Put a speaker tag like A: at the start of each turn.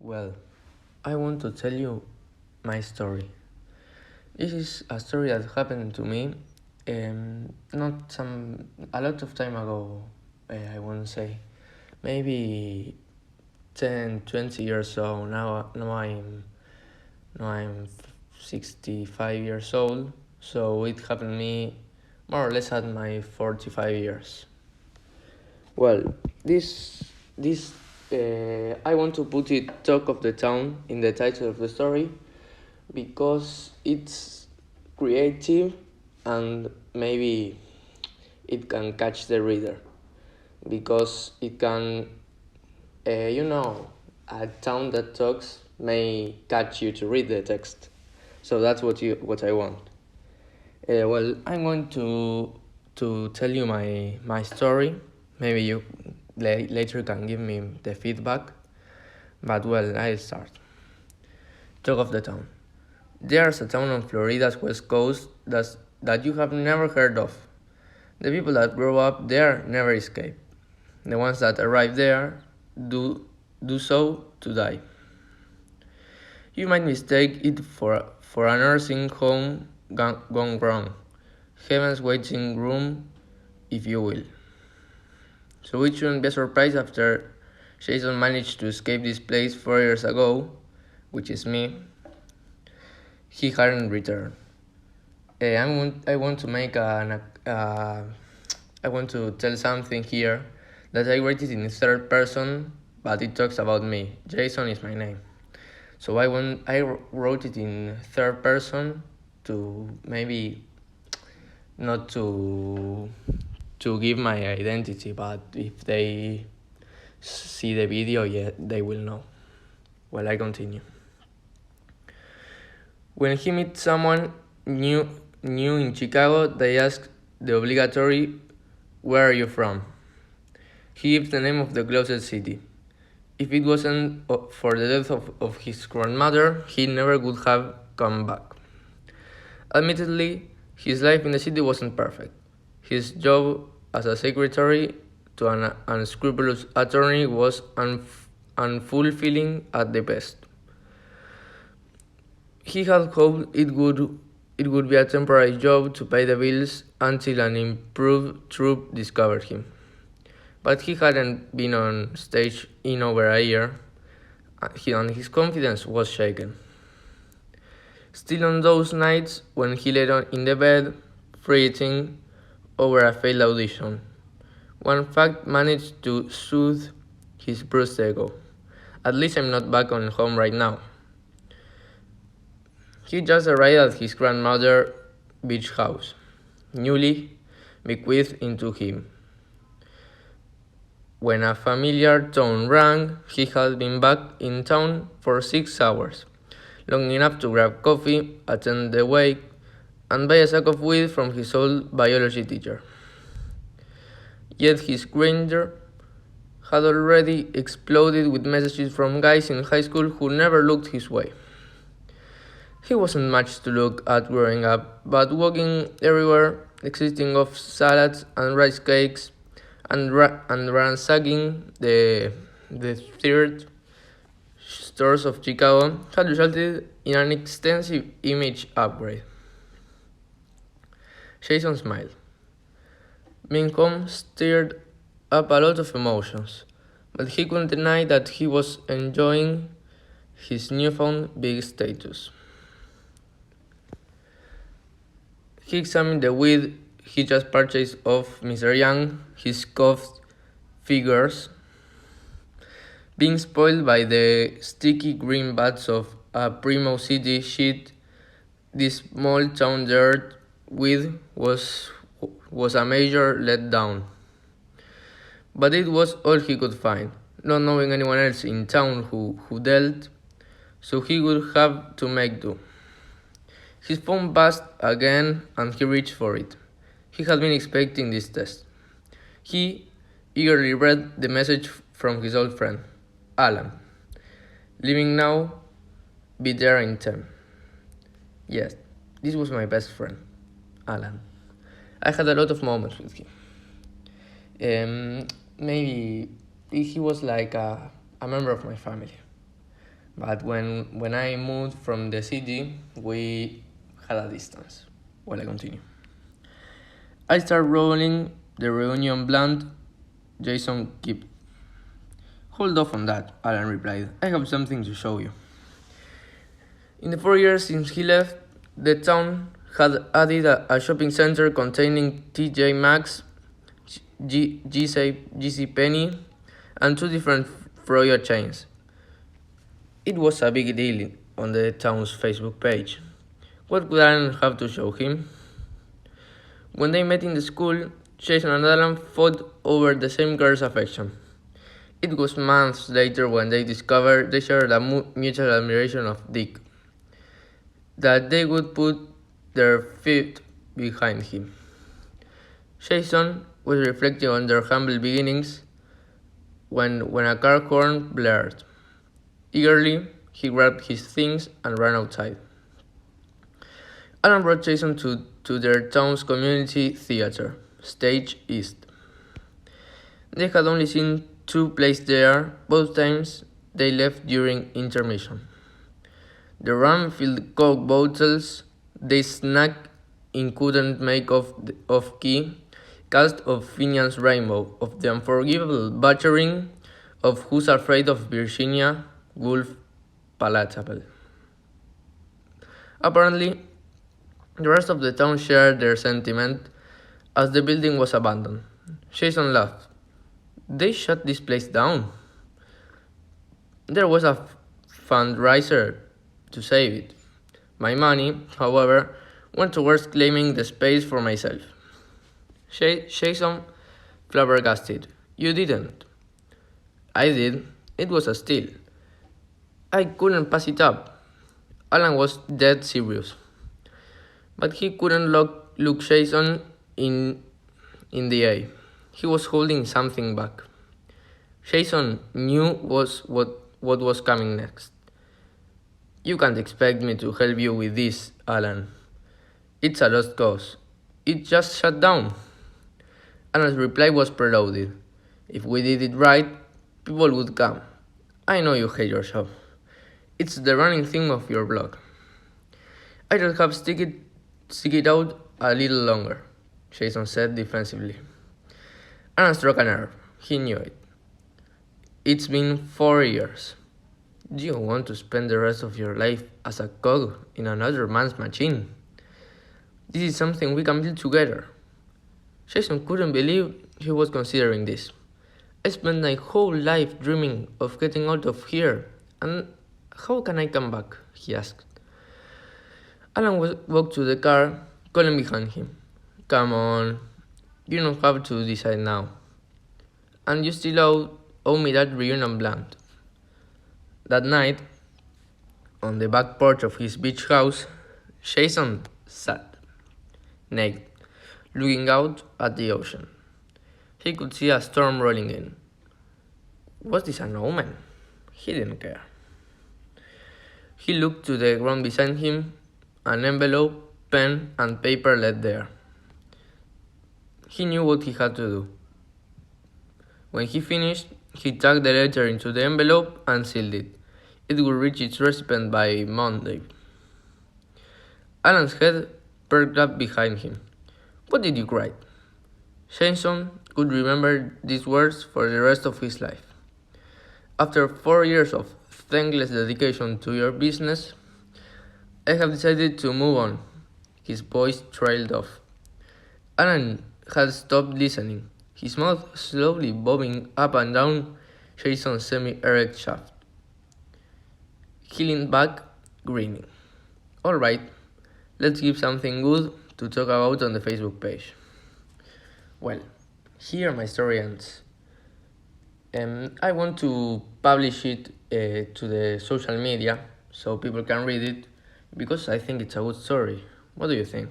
A: Well, I want to tell you my story. This is a story that happened to me not a lot of time ago, I won't say. Maybe 10, 20 years old. Now I'm 65 years old, so it happened to me more or less at my 45 years. Well, this I want to put it talk of the town in the title of the story because it's creative and maybe it can catch the reader because it can a town that talks may catch you to read the text, so that's what I want. Well, I'm going to tell you my story. Maybe you later can give me the feedback, but well, I'll start. Talk of the town. There's a town on Florida's west coast that you have never heard of. The people that grow up there never escape. The ones that arrive there do so to die. You might mistake it for a nursing home gone wrong, heaven's waiting room, if you will. So we shouldn't be surprised after Jason managed to escape this place 4 years ago, which is me. He hadn't returned. I want to make I want to tell something here that I wrote it in third person, but it talks about me. Jason is my name, so I wrote it in third person to maybe not to give my identity, but if they see the video, yeah, they will know. Well, I continue. When he meets someone new in Chicago, they ask the obligatory, "Where are you from?" He gives the name of the closest city. If it wasn't for the death of his grandmother, he never would have come back. Admittedly, his life in the city wasn't perfect. His job as a secretary to an unscrupulous attorney was unfulfilling at the best. He had hoped it would be a temporary job to pay the bills until an improved troupe discovered him. But he hadn't been on stage in over a year, and his confidence was shaken. Still, on those nights when he lay in the bed, fretting over a failed audition, one fact managed to soothe his bruised ego. At least I'm not back on home right now. He just arrived at his grandmother's beach house, newly bequeathed into him. When a familiar tone rang, he had been back in town for 6 hours, long enough to grab coffee, attend the wake, and buy a sack of weed from his old biology teacher. Yet his grinder had already exploded with messages from guys in high school who never looked his way. He wasn't much to look at growing up, but walking everywhere, existing off salads and rice cakes, and ransacking the third stores of Chicago had resulted in an extensive image upgrade. Jason smiled. Being home stirred up a lot of emotions, but he couldn't deny that he was enjoying his newfound big status. He examined the weed he just purchased of Mr. Young, his scoffed figures, being spoiled by the sticky green buds of a Primo City shit. This small town dirt weed was a major letdown. But it was all he could find, not knowing anyone else in town who dealt, so he would have to make do. His phone buzzed again and he reached for it. He had been expecting this test. He eagerly read the message from his old friend, Alan, leaving now, be there in 10. Yes, this was my best friend, Alan. I had a lot of moments with him. Maybe he was like a member of my family. But when I moved from the city, we had a distance. Well, I continue. I start rolling the reunion blunt. Jason kept. Hold off on that, Alan replied. I have something to show you. In the 4 years since he left, the town had added a shopping center containing TJ Maxx, GC Penney, and two different Froyo chains. It was a big deal on the town's Facebook page. What would Alan have to show him? When they met in the school, Jason and Alan fought over the same girl's affection. It was months later when they discovered they shared a mutual admiration of Dick, that they would put their feet behind him. Jason was reflecting on their humble beginnings when a car horn blared. Eagerly, he grabbed his things and ran outside. Alan brought Jason to their town's community theater, Stage East. They had only seen two plays there, both times they left during intermission. The rum-filled Coke bottles they snacked in couldn't make of key cast of Finian's Rainbow, of the unforgivable butchering of Who's Afraid of Virginia Woolf palatable. Apparently, the rest of the town shared their sentiment as the building was abandoned. Jason laughed. They shut this place down. There was a fundraiser to save it. My money, however, went towards claiming the space for myself. Jason flabbergasted. You didn't. I did. It was a steal. I couldn't pass it up. Alan was dead serious. But he couldn't look Jason in the eye. He was holding something back. Jason knew what was coming next. You can't expect me to help you with this, Alan. It's a lost cause. It just shut down. Alan's reply was preloaded. If we did it right, people would come. I know you hate your job. It's the running theme of your blog. I just have stick it out a little longer, Jason said defensively. Alan struck a nerve. He knew it. It's been 4 years. Do you want to spend the rest of your life as a cog in another man's machine? This is something we can build together. Jason couldn't believe he was considering this. I spent my whole life dreaming of getting out of here, and how can I come back? He asked. Alan walked to the car, calling behind him. Come on, you don't have to decide now. And you still owe me that reunion blunt. That night, on the back porch of his beach house, Jason sat, naked, looking out at the ocean. He could see a storm rolling in. Was this an omen? He didn't care. He looked to the ground beside him, an envelope, pen, and paper lay there. He knew what he had to do. When he finished, he tucked the letter into the envelope and sealed it. It would reach its recipient by Monday. Alan's head perked up behind him. What did you write? Jason could remember these words for the rest of his life. After 4 years of thankless dedication to your business, I have decided to move on. His voice trailed off. Alan had stopped listening, his mouth slowly bobbing up and down Jason's semi-erect shaft. He leaned back, grinning. All right, let's give something good to talk about on the Facebook page. Well, here my story ends. I want to publish it to the social media so people can read it because I think it's a good story. What do you think?